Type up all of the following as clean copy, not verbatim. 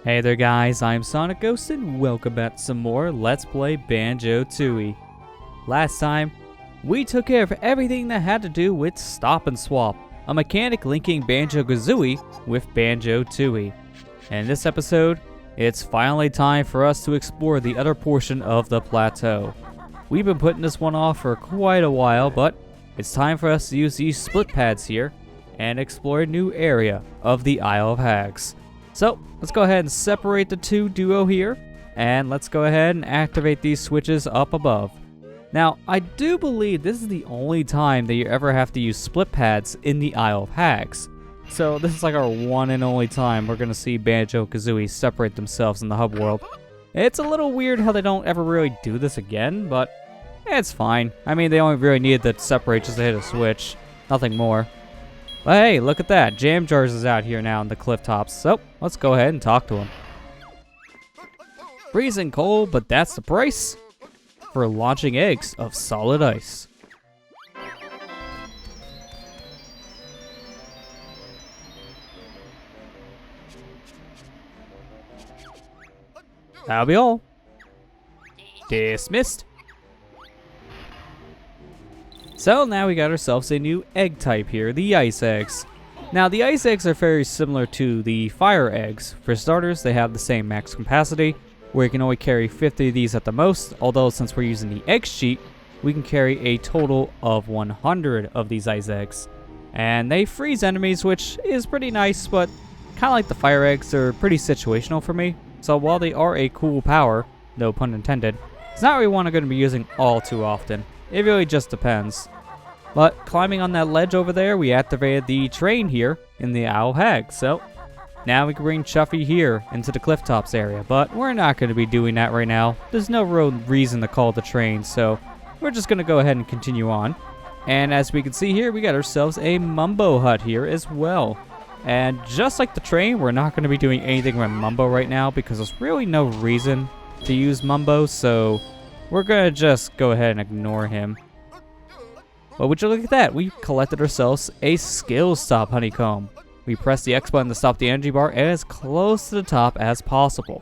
Hey there guys, I'm SonicGhost and welcome back to some more Let's Play Banjo-Tooie. Last time, we took care of everything that had to do with Stop and Swap, a mechanic linking Banjo-Kazooie with Banjo-Tooie. And in this episode, it's finally time for us to explore the other portion of the plateau. We've been putting this one off for quite a while, but it's time for us to use these split pads here and explore a new area of the Isle of Hags. So, let's go ahead and separate the two duo here, and let's go ahead and activate these switches up above. Now, I do believe this is the only time that you ever have to use split pads in the Isle of Hags. So, this is like our one and only time we're going to see Banjo-Kazooie separate themselves in the hub world. It's a little weird how they don't ever really do this again, but it's fine. I mean, they only really needed to separate just to hit a switch, nothing more. But hey, look at that. Jam Jars is out here now on the cliff tops. So, let's go ahead and talk to him. Freezing cold, but that's the price for launching eggs of solid ice. That'll be all. Dismissed. So now we got ourselves a new egg type here, the ice eggs. Now the ice eggs are very similar to the fire eggs. For starters, they have the same max capacity, where you can only carry 50 of these at the most, although since we're using the egg sheet, we can carry a total of 100 of these ice eggs. And they freeze enemies, which is pretty nice, but kind of like the fire eggs, they're pretty situational for me. So while they are a cool power, no pun intended, it's not really one I'm going to be using all too often. It really just depends. But climbing on that ledge over there, we activated the train here in the Isle of Hags. So now we can bring Chuffy here into the cliff tops area. But we're not going to be doing that right now. There's no real reason to call the train. So we're just going to go ahead and continue on. And as we can see here, we got ourselves a Mumbo hut here as well. And just like the train, we're not going to be doing anything with Mumbo right now because there's really no reason to use Mumbo. So we're going to just go ahead and ignore him. But would you look at that? We collected ourselves a skill stop honeycomb. We press the X button to stop the energy bar as close to the top as possible.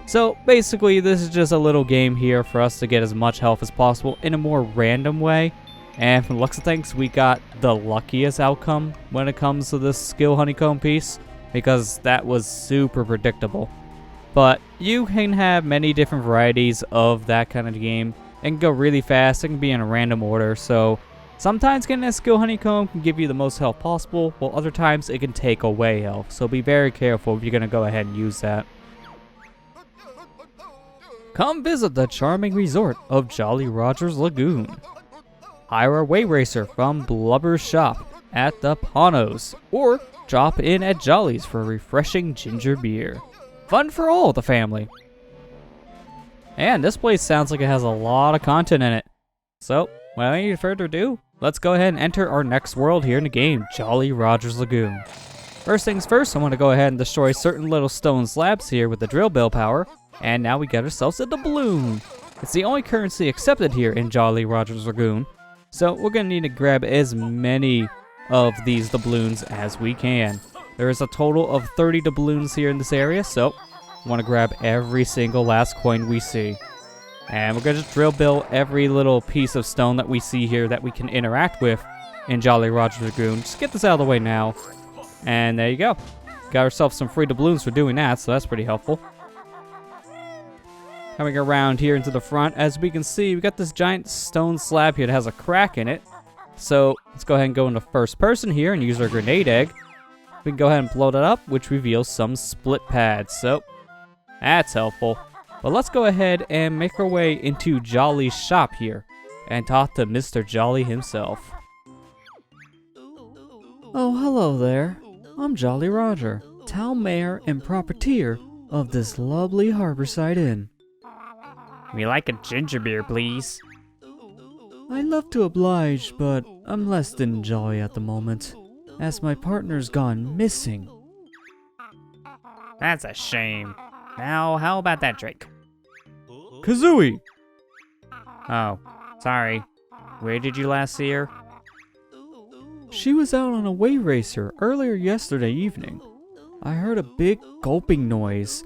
So basically this is just a little game here for us to get as much health as possible in a more random way. And from the looks of things, we got the luckiest outcome when it comes to this skill honeycomb piece, because that was super predictable. But you can have many different varieties of that kind of game. It can go really fast, it can be in a random order, so sometimes getting a skill honeycomb can give you the most health possible, while other times it can take away health, so be very careful if you're going to go ahead and use that. Come visit the charming resort of Jolly Roger's Lagoon. Hire a way racer from Blubber's shop at the Panos, or drop in at Jolly's for a refreshing ginger beer. Fun for all the family. And this place sounds like it has a lot of content in it. So, without any further ado, let's go ahead and enter our next world here in the game, Jolly Roger's Lagoon. First things first, I want to go ahead and destroy certain little stone slabs here with the drill bell power. And now we get ourselves a doubloon. It's the only currency accepted here in Jolly Roger's Lagoon. So we're going to need to grab as many of these doubloons as we can. There is a total of 30 doubloons here in this area, so I want to grab every single last coin we see. And we're going to just drill bell every little piece of stone that we see here that we can interact with in Jolly Roger's Lagoon. Just get this out of the way now. And there you go. Got ourselves some free doubloons for doing that, so that's pretty helpful. Coming around here into the front, as we can see, we got this giant stone slab here that has a crack in it. So let's go ahead and go into first person here and use our grenade egg. We can go ahead and blow that up, which reveals some split pads. So that's helpful. But let's go ahead and make our way into Jolly's shop here and talk to Mr. Jolly himself. Oh, hello there. I'm Jolly Roger, town mayor and proprietor of this lovely harborside inn. We like a ginger beer, please. I'd love to oblige, but I'm less than jolly at the moment, as my partner's gone missing. That's a shame. Now, how about that drink? Kazooie! Oh, sorry. Where did you last see her? She was out on a way racer earlier yesterday evening. I heard a big gulping noise,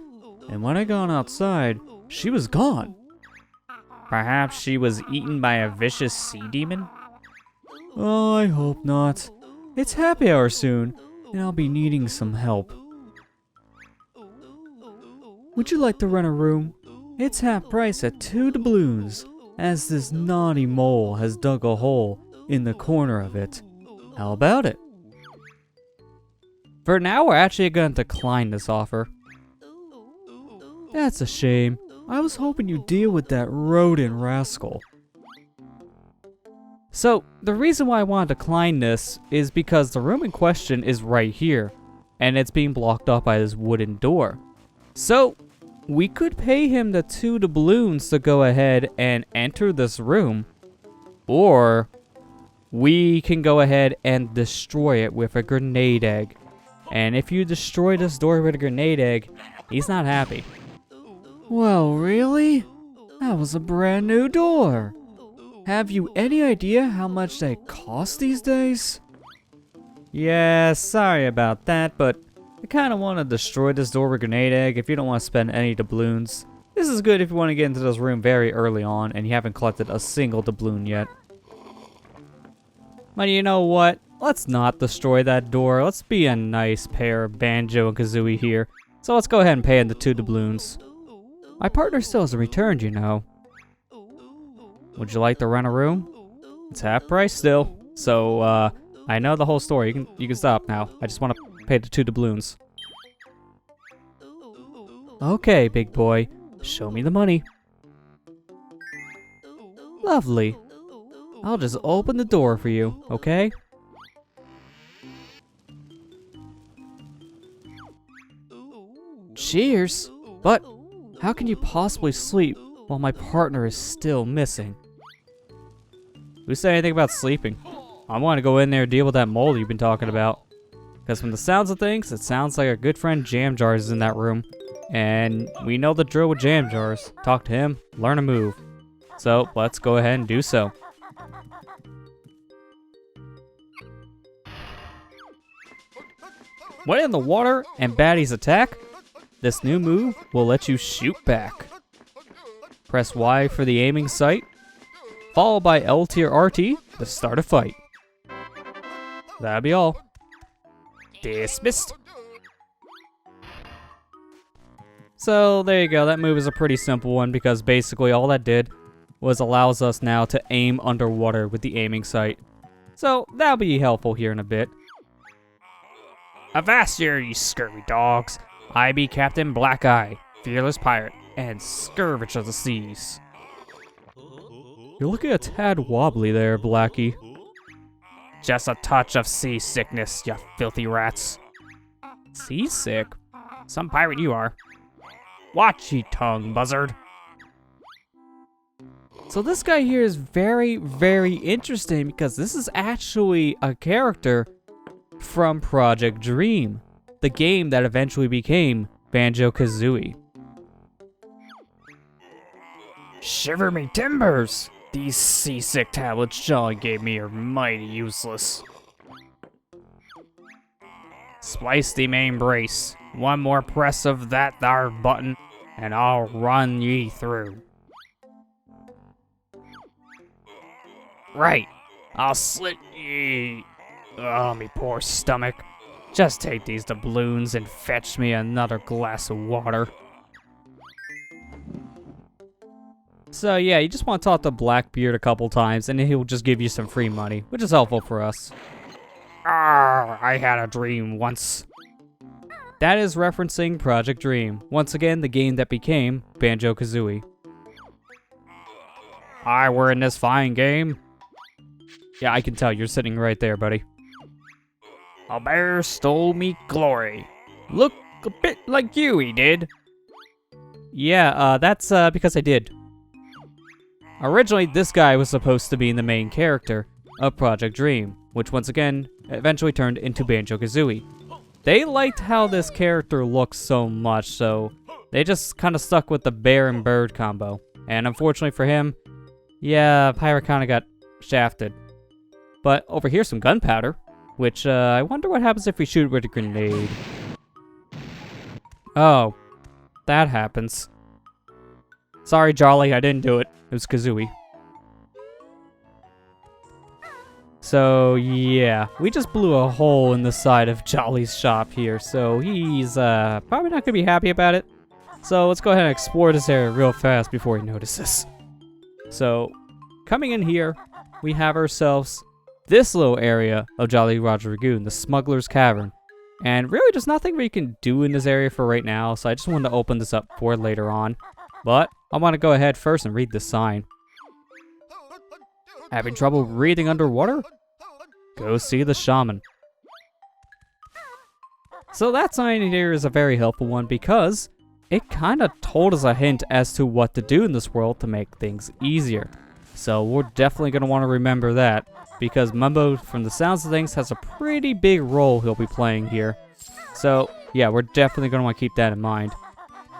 and when I got outside, she was gone. Perhaps she was eaten by a vicious sea demon? Oh, I hope not. It's happy hour soon, and I'll be needing some help. Would you like to rent a room? It's half price at 2 doubloons, as this naughty mole has dug a hole in the corner of it. How about it? For now, we're actually going to decline this offer. That's a shame. I was hoping you'd deal with that rodent rascal. So, the reason why I want to decline this is because the room in question is right here, and it's being blocked off by this wooden door. So, we could pay him the 2 doubloons to go ahead and enter this room, or we can go ahead and destroy it with a grenade egg. And if you destroy this door with a grenade egg, he's not happy. Well, really? That was a brand new door. Have you any idea how much they cost these days? Yeah, sorry about that, but I kind of want to destroy this door with a grenade egg if you don't want to spend any doubloons. This is good if you want to get into this room very early on and you haven't collected a single doubloon yet. But you know what? Let's not destroy that door. Let's be a nice pair of Banjo and Kazooie here. So let's go ahead and pay in the 2 doubloons. My partner still hasn't returned, you know. Would you like to rent a room? It's half price still. So, I know the whole story. You can stop now. I just want to pay the 2 doubloons. Okay, big boy. Show me the money. Lovely. I'll just open the door for you, okay? Cheers! But how can you possibly sleep while my partner is still missing? Who said anything about sleeping? I want to go in there and deal with that mole you've been talking about. Because from the sounds of things, it sounds like our good friend Jam Jars is in that room. And we know the drill with Jam Jars. Talk to him, learn a move. So let's go ahead and do so. When in the water and baddies attack, this new move will let you shoot back. Press Y for the aiming sight, followed by LT or RT to start a fight. That'll be all. Dismissed. So there you go, that move is a pretty simple one because basically all that did was allows us now to aim underwater with the aiming sight. So that'll be helpful here in a bit. Avast here, you scurvy dogs. I be Captain Blackeye, fearless pirate, and scourge of the seas. You're looking a tad wobbly there, Blackie. Just a touch of seasickness, you filthy rats. Seasick? Some pirate you are. Watch ye tongue, buzzard. So this guy here is very, very interesting because this is actually a character from Project Dream, the game that eventually became Banjo-Kazooie. Shiver me timbers! These seasick tablets Jolly gave me are mighty useless. Splice the main brace. One more press of that thar button, and I'll run ye through. Right, I'll slit ye. Oh, me poor stomach. Just take these doubloons and fetch me another glass of water. So yeah, you just want to talk to Blackbeard a couple times, and he'll just give you some free money, which is helpful for us. Arr, I had a dream once. That is referencing Project Dream. Once again, the game that became Banjo-Kazooie. I were in this fine game. Yeah, I can tell you're sitting right there, buddy. A bear stole me glory. Look a bit like you, he did. Yeah, that's because I did. Originally, this guy was supposed to be the main character of Project Dream, which once again eventually turned into Banjo-Kazooie. They liked how this character looks so much, so they just kind of stuck with the bear and bird combo. And unfortunately for him, yeah, Pirate kind of got shafted. But over here's some gunpowder, which I wonder what happens if we shoot it with a grenade. Oh, that happens. Sorry, Jolly, I didn't do it. It was Kazooie. So, yeah, we just blew a hole in the side of Jolly's shop here, so he's probably not gonna be happy about it. So let's go ahead and explore this area real fast before he notices. So, coming in here, we have ourselves this little area of Jolly Roger Lagoon, the Smuggler's Cavern. And really, there's nothing we can do in this area for right now, so I just wanted to open this up for later on. But I want to go ahead first and read the sign. Having trouble breathing underwater? Go see the shaman. So that sign here is a very helpful one because it kind of told us a hint as to what to do in this world to make things easier. So we're definitely going to want to remember that, because Mumbo, from the sounds of things, has a pretty big role he'll be playing here. So yeah, we're definitely going to want to keep that in mind.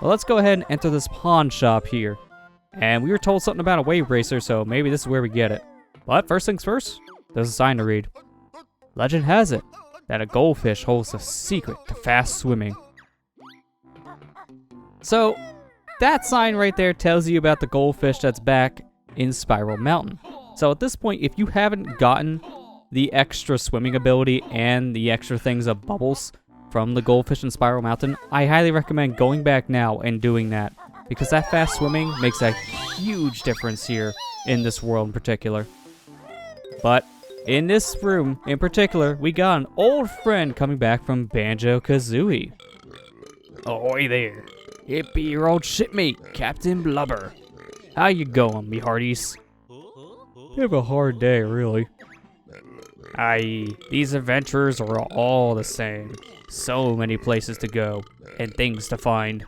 Well, let's go ahead and enter this pawn shop here. And we were told something about a wave racer, so maybe this is where we get it. But first things first, there's a sign to read. Legend has it that a goldfish holds the secret to fast swimming. So that sign right there tells you about the goldfish that's back in Spiral Mountain. So at this point, if you haven't gotten the extra swimming ability and the extra things of bubbles from the goldfish in Spiral Mountain, I highly recommend going back now and doing that, because that fast swimming makes a huge difference here in this world in particular. But in this room in particular, we got an old friend coming back from Banjo-Kazooie. Ahoy there. It be your old shipmate, Captain Blubber. How you going, me hearties? You have a hard day, really. Aye, these adventurers are all the same. So many places to go, and things to find.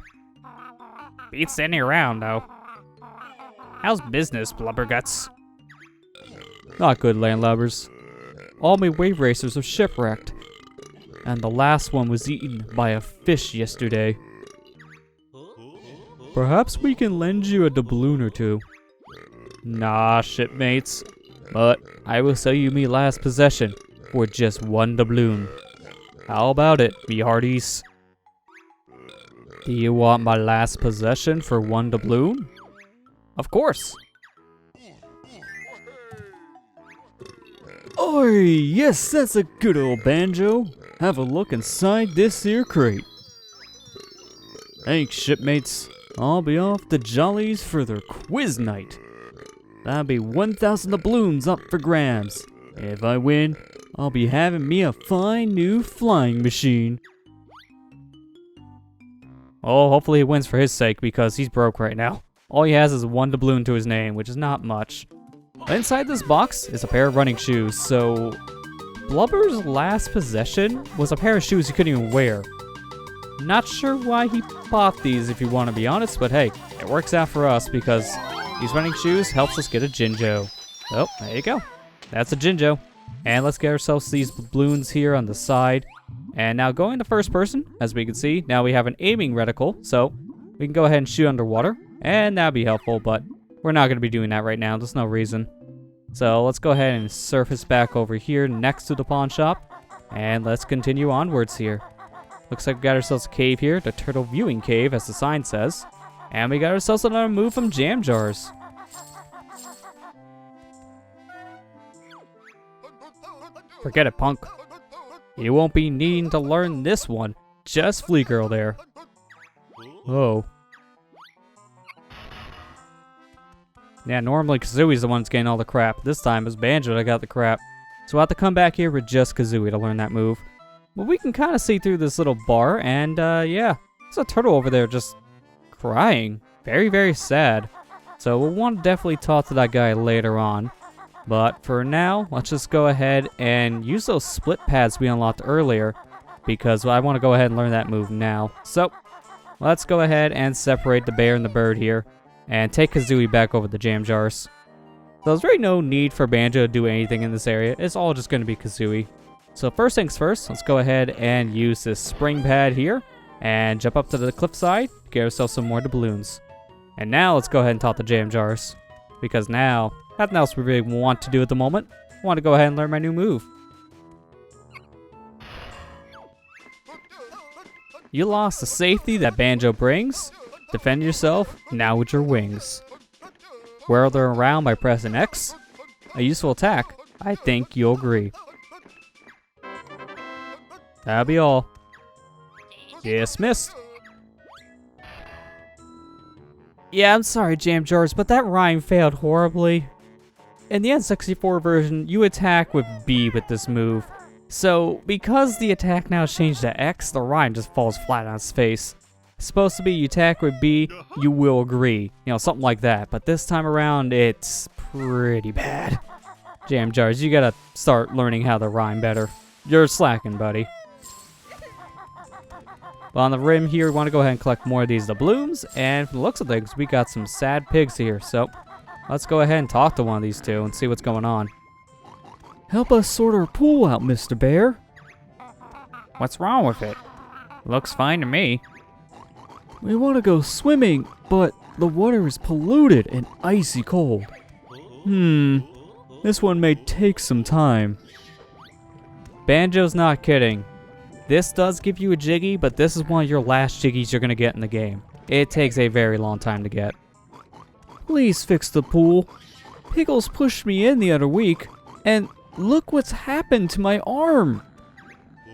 Beats standing around, though. How's business, Blubberguts? Not good, landlubbers. All my wave racers are shipwrecked, and the last one was eaten by a fish yesterday. Perhaps we can lend you a doubloon or two. Nah, shipmates, but I will sell you me last possession for just one doubloon. How about it, me hearties? Do you want my last possession for one doubloon? Of course. Oi, yes, that's a good old Banjo. Have a look inside this here crate. Thanks, shipmates. I'll be off to Jolly's for their quiz night. That'll be 1,000 doubloons up for grabs. If I win, I'll be having me a fine new flying machine. Oh, hopefully he wins for his sake, because he's broke right now. All he has is one doubloon to his name, which is not much. Inside this box is a pair of running shoes, so Blubber's last possession was a pair of shoes he couldn't even wear. Not sure why he bought these, if you want to be honest, but hey, it works out for us because these running shoes helps us get a Jinjo. Oh, there you go. That's a Jinjo. And let's get ourselves these balloons here on the side. And now going to first person, as we can see, now we have an aiming reticle, so we can go ahead and shoot underwater, and that'd be helpful, but we're not going to be doing that right now. There's no reason. So let's go ahead and surface back over here next to the pawn shop, and let's continue onwards here. Looks like we got ourselves a cave here, the Turtle Viewing Cave, as the sign says. And we got ourselves another move from Jam Jars. Forget it, punk. You won't be needing to learn this one. Just Flea Girl there. Oh. Yeah, normally Kazooie's the one that's getting all the crap. This time it's Banjo that got the crap. So we'll have to come back here with just Kazooie to learn that move. But we can kind of see through this little bar, and yeah, there's a turtle over there just crying. Very, very sad. So we'll want to definitely talk to that guy later on. But for now, let's just go ahead and use those split pads we unlocked earlier, because I want to go ahead and learn that move now. So let's go ahead and separate the bear and the bird here, and take Kazooie back over the Jam Jars. So there's really no need for Banjo to do anything in this area. It's all just going to be Kazooie. So first things first, let's go ahead and use this spring pad here and jump up to the cliffside, get ourselves some more doubloons. And now let's go ahead and talk the Jam Jars, because now, nothing else we really want to do at the moment. I want to go ahead and learn my new move. You lost the safety that Banjo brings. Defend yourself now with your wings. Whirl them around by pressing X. A useful attack. I think you'll agree. That'll be all. Dismissed. Yeah, I'm sorry, Jam Jars, but that rhyme failed horribly. In the N64 version, you attack with B with this move. So, because the attack now changed to X, the rhyme just falls flat on its face. It's supposed to be you attack with B, you will agree. You know, something like that. But this time around, it's pretty bad. Jam Jars, you gotta start learning how to rhyme better. You're slacking, buddy. Well, on the rim here, we want to go ahead and collect more of these doubloons. And from the looks of things, we got some sad pigs here. So, let's go ahead and talk to one of these two and see what's going on. Help us sort our pool out, Mr. Bear. What's wrong with it? Looks fine to me. We want to go swimming, but the water is polluted and icy cold. This one may take some time. Banjo's not kidding. This does give you a Jiggy, but this is one of your last Jiggies you're going to get in the game. It takes a very long time to get. Please fix the pool. Pickles pushed me in the other week, and look what's happened to my arm.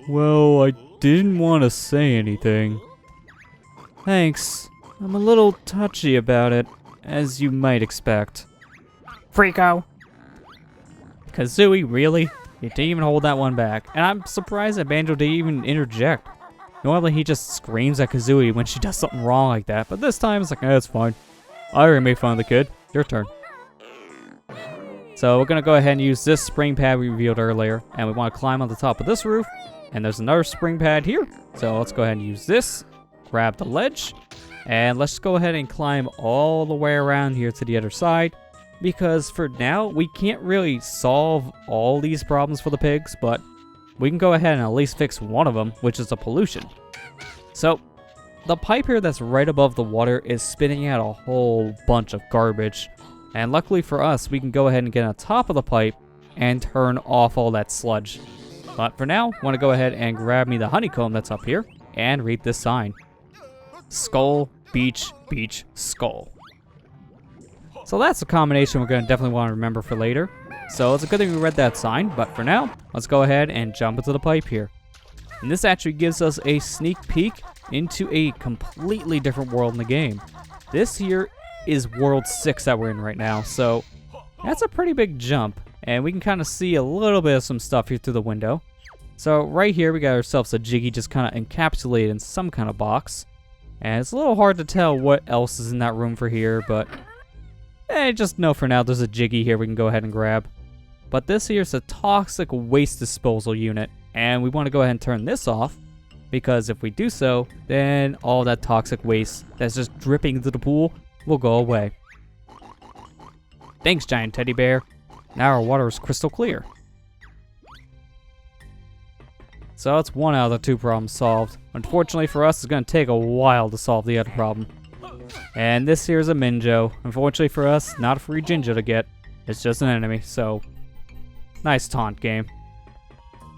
Well, I didn't want to say anything. Thanks. I'm a little touchy about it, as you might expect. Freako! Kazooie, really? You didn't even hold that one back. And I'm surprised that Banjo didn't even interject. Normally he just screams at Kazooie when she does something wrong like that, but this time it's like, it's fine. I already made fun of the kid. Your turn. So we're gonna go ahead and use this spring pad we revealed earlier, and we want to climb on the top of this roof, and there's another spring pad here. So let's go ahead and use this, grab the ledge, and let's go ahead and climb all the way around here to the other side. Because for now, we can't really solve all these problems for the pigs, but we can go ahead and at least fix one of them, which is the pollution. So, the pipe here that's right above the water is spitting out a whole bunch of garbage. And luckily for us, we can go ahead and get on top of the pipe and turn off all that sludge. But for now, I want to go ahead and grab me the honeycomb that's up here and read this sign. Skull, beach, beach, skull. So that's a combination we're going to definitely want to remember for later. So it's a good thing we read that sign, but for now, let's go ahead and jump into the pipe here. And this actually gives us a sneak peek into a completely different world in the game. This here is World 6 that we're in right now, so that's a pretty big jump. And we can kind of see a little bit of some stuff here through the window. So right here, we got ourselves a Jiggy just kind of encapsulated in some kind of box. And it's a little hard to tell what else is in that room for here, but just know for now there's a Jiggy here we can go ahead and grab. But this here is a toxic waste disposal unit, and we want to go ahead and turn this off, because if we do so, then all that toxic waste that's just dripping into the pool will go away. Thanks, giant teddy bear. Now our water is crystal clear. So that's one out of the two problems solved. Unfortunately for us, it's going to take a while to solve the other problem. And this here is a Minjo. Unfortunately for us, not a free Jinjo to get. It's just an enemy, so nice taunt game.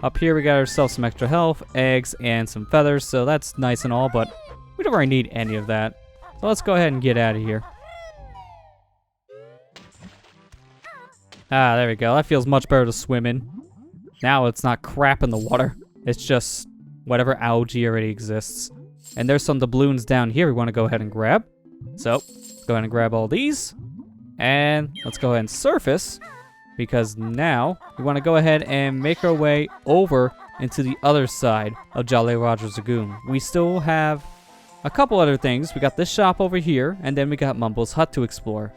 Up here we got ourselves some extra health, eggs, and some feathers, so that's nice and all, but we don't really need any of that. So let's go ahead and get out of here. Ah, there we go. That feels much better to swim in. Now it's not crap in the water. It's just whatever algae already exists. And there's some doubloons down here we want to go ahead and grab. So, let's go ahead and grab all these. And let's go ahead and surface, because now we want to go ahead and make our way over into the other side of Jolly Roger's Lagoon. We still have a couple other things. We got this shop over here, and then we got Mumble's hut to explore.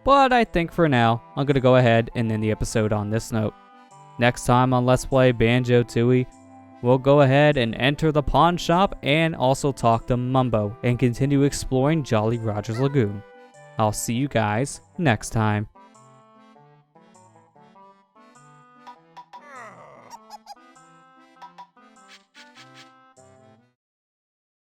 But I think for now, I'm going to go ahead and end the episode on this note. Next time on Let's Play Banjo-Tooie, we'll go ahead and enter the pawn shop and also talk to Mumbo and continue exploring Jolly Roger's Lagoon. I'll see you guys next time.